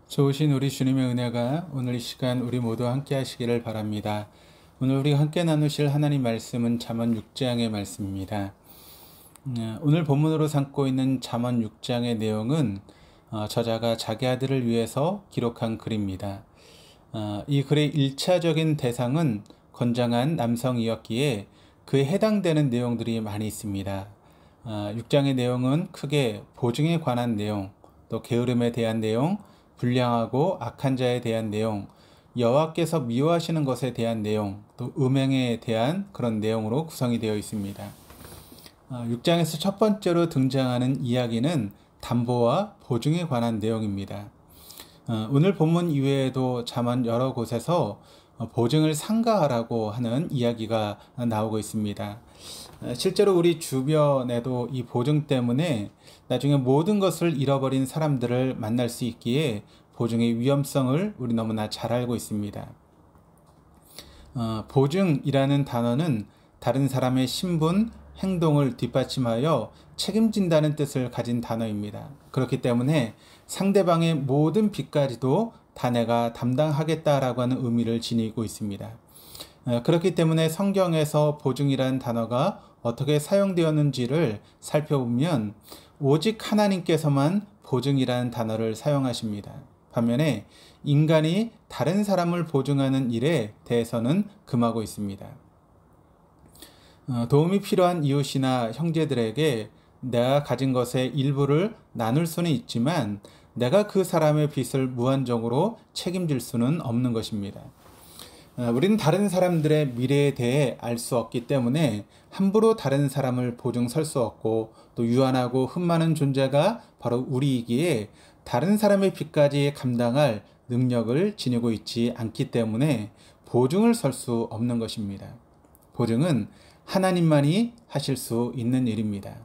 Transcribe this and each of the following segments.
좋으신 우리 주님의 은혜가 오늘 이 시간 우리 모두 함께 하시기를 바랍니다. 오늘 우리가 함께 나누실 하나님 말씀은 잠언 6장의 말씀입니다. 오늘 본문으로 삼고 있는 잠언 6장의 내용은 저자가 자기 아들을 위해서 기록한 글입니다. 이 글의 1차적인 대상은 건장한 남성이었기에 그에 해당되는 내용들이 많이 있습니다. 6장의 내용은 크게 보증에 관한 내용, 또 게으름에 대한 내용, 불량하고 악한 자에 대한 내용, 여호와께서 미워하시는 것에 대한 내용, 또 음행에 대한 그런 내용으로 구성이 되어 있습니다. 6장에서 첫 번째로 등장하는 이야기는 담보와 보증에 관한 내용입니다. 오늘 본문 이외에도 잠언 여러 곳에서 보증을 상가하라고 하는 이야기가 나오고 있습니다. 실제로 우리 주변에도 이 보증 때문에 나중에 모든 것을 잃어버린 사람들을 만날 수 있기에 보증의 위험성을 우리 너무나 잘 알고 있습니다. 보증이라는 단어는 다른 사람의 신분, 행동을 뒷받침하여 책임진다는 뜻을 가진 단어입니다. 그렇기 때문에 상대방의 모든 빚까지도 다 내가 담당하겠다라고 하는 의미를 지니고 있습니다. 그렇기 때문에 성경에서 보증이라는 단어가 어떻게 사용되었는지를 살펴보면 오직 하나님께서만 보증이라는 단어를 사용하십니다. 반면에 인간이 다른 사람을 보증하는 일에 대해서는 금하고 있습니다. 도움이 필요한 이웃이나 형제들에게 내가 가진 것의 일부를 나눌 수는 있지만 내가 그 사람의 빚을 무한정으로 책임질 수는 없는 것입니다. 우리는 다른 사람들의 미래에 대해 알 수 없기 때문에 함부로 다른 사람을 보증 설 수 없고 또 유한하고 흠 많은 존재가 바로 우리이기에 다른 사람의 빚까지 감당할 능력을 지니고 있지 않기 때문에 보증을 설 수 없는 것입니다. 보증은 하나님만이 하실 수 있는 일입니다.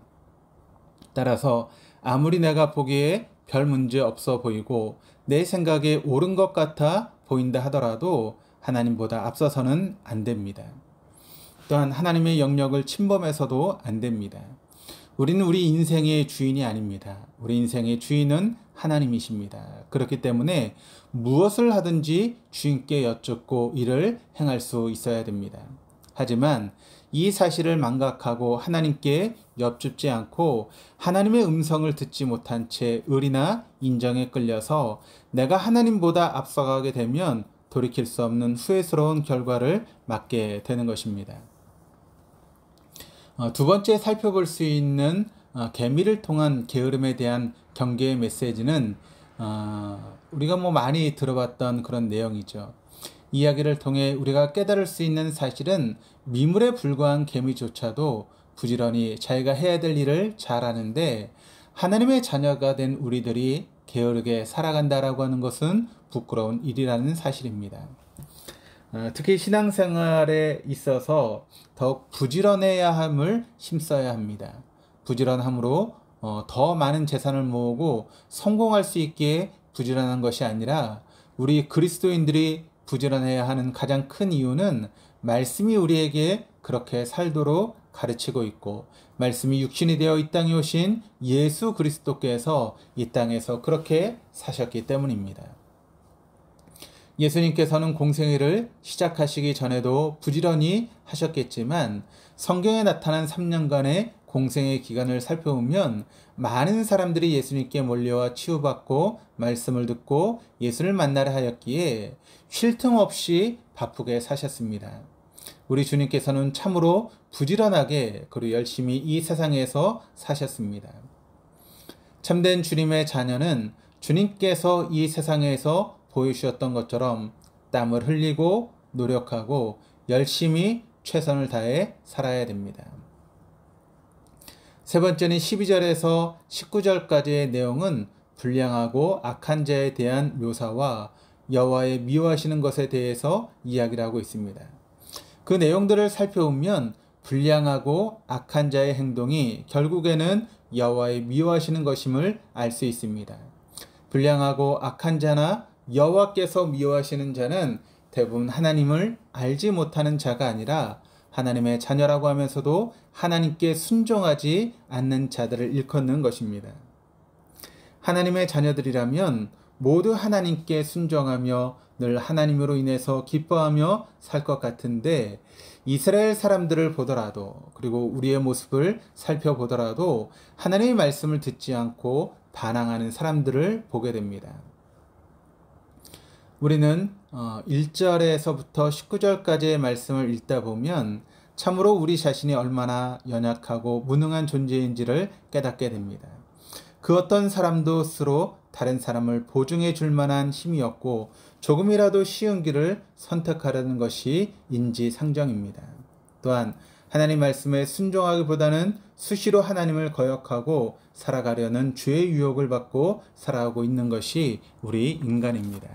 따라서 아무리 내가 보기에 별 문제 없어 보이고 내 생각에 옳은 것 같아 보인다 하더라도 하나님보다 앞서서는 안 됩니다. 또한 하나님의 영역을 침범해서도 안 됩니다. 우리는 우리 인생의 주인이 아닙니다. 우리 인생의 주인은 하나님이십니다. 그렇기 때문에 무엇을 하든지 주인께 여쭙고 이를 행할 수 있어야 됩니다. 하지만 이 사실을 망각하고 하나님께 여쭙지 않고 하나님의 음성을 듣지 못한 채 의리나 인정에 끌려서 내가 하나님보다 앞서가게 되면 돌이킬 수 없는 후회스러운 결과를 맞게 되는 것입니다. 두 번째 살펴볼 수 있는 계미를 통한 게으름에 대한 경계의 메시지는 우리가 많이 들어봤던 그런 내용이죠. 이야기를 통해 우리가 깨달을 수 있는 사실은 미물에 불과한 개미조차도 부지런히 자기가 해야 될 일을 잘하는데 하나님의 자녀가 된 우리들이 게으르게 살아간다라고 하는 것은 부끄러운 일이라는 사실입니다. 특히 신앙생활에 있어서 더욱 부지런해야 함을 힘써야 합니다. 부지런함으로 더 많은 재산을 모으고 성공할 수 있기에 부지런한 것이 아니라 우리 그리스도인들이 부지런해야 하는 가장 큰 이유는 말씀이 우리에게 그렇게 살도록 가르치고 있고 말씀이 육신이 되어 이 땅에 오신 예수 그리스도께서 이 땅에서 그렇게 사셨기 때문입니다. 예수님께서는 공생애를 시작하시기 전에도 부지런히 하셨겠지만 성경에 나타난 3년간의 공생의 기간을 살펴보면 많은 사람들이 예수님께 몰려와 치유받고 말씀을 듣고 예수를 만나려 하였기에 쉴 틈 없이 바쁘게 사셨습니다. 우리 주님께서는 참으로 부지런하게 그리고 열심히 이 세상에서 사셨습니다. 참된 주님의 자녀는 주님께서 이 세상에서 보여주셨던 것처럼 땀을 흘리고 노력하고 열심히 최선을 다해 살아야 됩니다. 세 번째는 12절에서 19절까지의 내용은 불량하고 악한 자에 대한 묘사와 여호와의 미워하시는 것에 대해서 이야기를 하고 있습니다. 그 내용들을 살펴보면 불량하고 악한 자의 행동이 결국에는 여호와의 미워하시는 것임을 알 수 있습니다. 불량하고 악한 자나 여호와께서 미워하시는 자는 대부분 하나님을 알지 못하는 자가 아니라 하나님의 자녀라고 하면서도 하나님께 순종하지 않는 자들을 일컫는 것입니다. 하나님의 자녀들이라면 모두 하나님께 순종하며 늘 하나님으로 인해서 기뻐하며 살 것 같은데, 이스라엘 사람들을 보더라도, 그리고 우리의 모습을 살펴보더라도 하나님의 말씀을 듣지 않고 반항하는 사람들을 보게 됩니다. 우리는 1절에서부터 19절까지의 말씀을 읽다 보면 참으로 우리 자신이 얼마나 연약하고 무능한 존재인지를 깨닫게 됩니다. 그 어떤 사람도 스스로 다른 사람을 보증해 줄 만한 힘이 없고 조금이라도 쉬운 길을 선택하려는 것이 인지상정입니다. 또한 하나님 말씀에 순종하기보다는 수시로 하나님을 거역하고 살아가려는 죄의 유혹을 받고 살아가고 있는 것이 우리 인간입니다.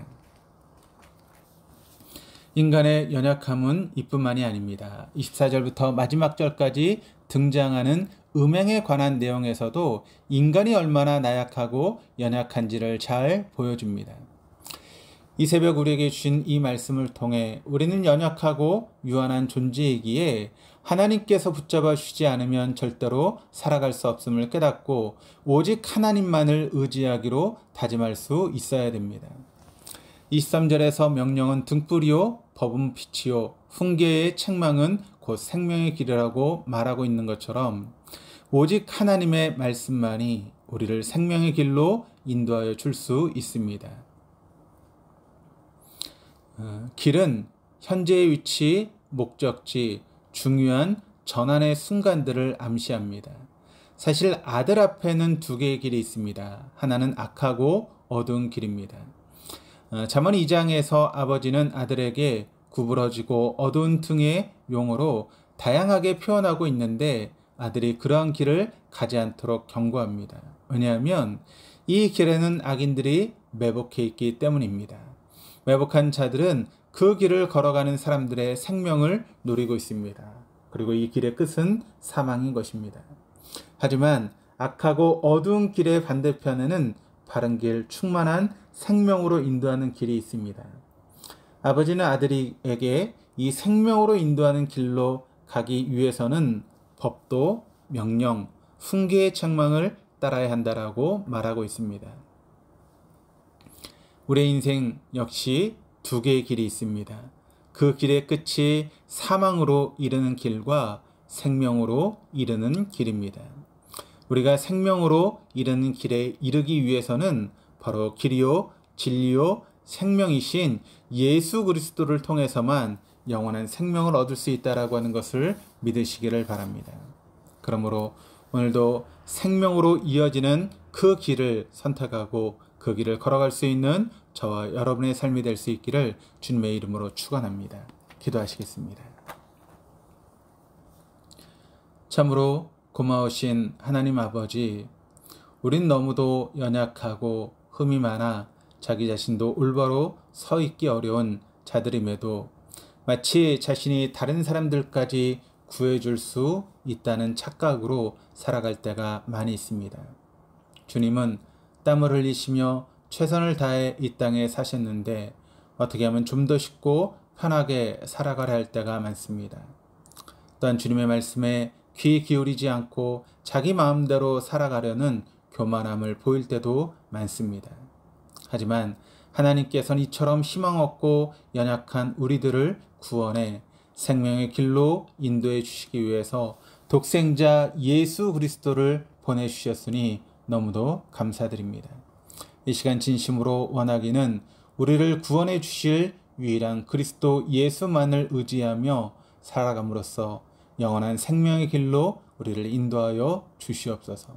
인간의 연약함은 이뿐만이 아닙니다. 24절부터 마지막 절까지 등장하는 음행에 관한 내용에서도 인간이 얼마나 나약하고 연약한지를 잘 보여줍니다. 이 새벽 우리에게 주신 이 말씀을 통해 우리는 연약하고 유한한 존재이기에 하나님께서 붙잡아 주시지 않으면 절대로 살아갈 수 없음을 깨닫고 오직 하나님만을 의지하기로 다짐할 수 있어야 됩니다. 23절에서 명령은 등불이요 법은 빛이요 훈계의 책망은 곧 생명의 길이라고 말하고 있는 것처럼 오직 하나님의 말씀만이 우리를 생명의 길로 인도하여 줄 수 있습니다. 길은 현재의 위치, 목적지, 중요한 전환의 순간들을 암시합니다. 사실 아들 앞에는 두 개의 길이 있습니다. 하나는 악하고 어두운 길입니다. 잠언 2장에서 아버지는 아들에게 구부러지고 어두운 등의 용어로 다양하게 표현하고 있는데 아들이 그러한 길을 가지 않도록 경고합니다. 왜냐하면 이 길에는 악인들이 매복해 있기 때문입니다. 매복한 자들은 그 길을 걸어가는 사람들의 생명을 노리고 있습니다. 그리고 이 길의 끝은 사망인 것입니다. 하지만 악하고 어두운 길의 반대편에는 바른 길, 충만한 생명으로 인도하는 길이 있습니다. 아버지는 아들에게 이 생명으로 인도하는 길로 가기 위해서는 법도, 명령, 훈계의 책망을 따라야 한다라고 말하고 있습니다. 우리의 인생 역시 두 개의 길이 있습니다. 그 길의 끝이 사망으로 이르는 길과 생명으로 이르는 길입니다. 우리가 생명으로 이르는 길에 이르기 위해서는 바로 길이요, 진리요, 생명이신 예수 그리스도를 통해서만 영원한 생명을 얻을 수 있다라고 하는 것을 믿으시기를 바랍니다. 그러므로 오늘도 생명으로 이어지는 그 길을 선택하고 그 길을 걸어갈 수 있는 저와 여러분의 삶이 될 수 있기를 주님의 이름으로 축원합니다. 기도하시겠습니다. 참으로 고마우신 하나님 아버지, 우린 너무도 연약하고 흠이 많아 자기 자신도 올바로 서 있기 어려운 자들임에도 마치 자신이 다른 사람들까지 구해줄 수 있다는 착각으로 살아갈 때가 많이 있습니다. 주님은 땀을 흘리시며 최선을 다해 이 땅에 사셨는데 어떻게 하면 좀 더 쉽고 편하게 살아가려 할 때가 많습니다. 또한 주님의 말씀에 귀 기울이지 않고 자기 마음대로 살아가려는 교만함을 보일 때도 많습니다. 하지만 하나님께서는 이처럼 희망 없고 연약한 우리들을 구원해 생명의 길로 인도해 주시기 위해서 독생자 예수 그리스도를 보내주셨으니 너무도 감사드립니다. 이 시간 진심으로 원하기는 우리를 구원해 주실 유일한 그리스도 예수만을 의지하며 살아감으로써 영원한 생명의 길로 우리를 인도하여 주시옵소서.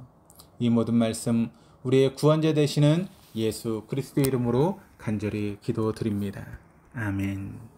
이 모든 말씀 우리의 구원자 되시는 예수 그리스도의 이름으로 간절히 기도드립니다. 아멘.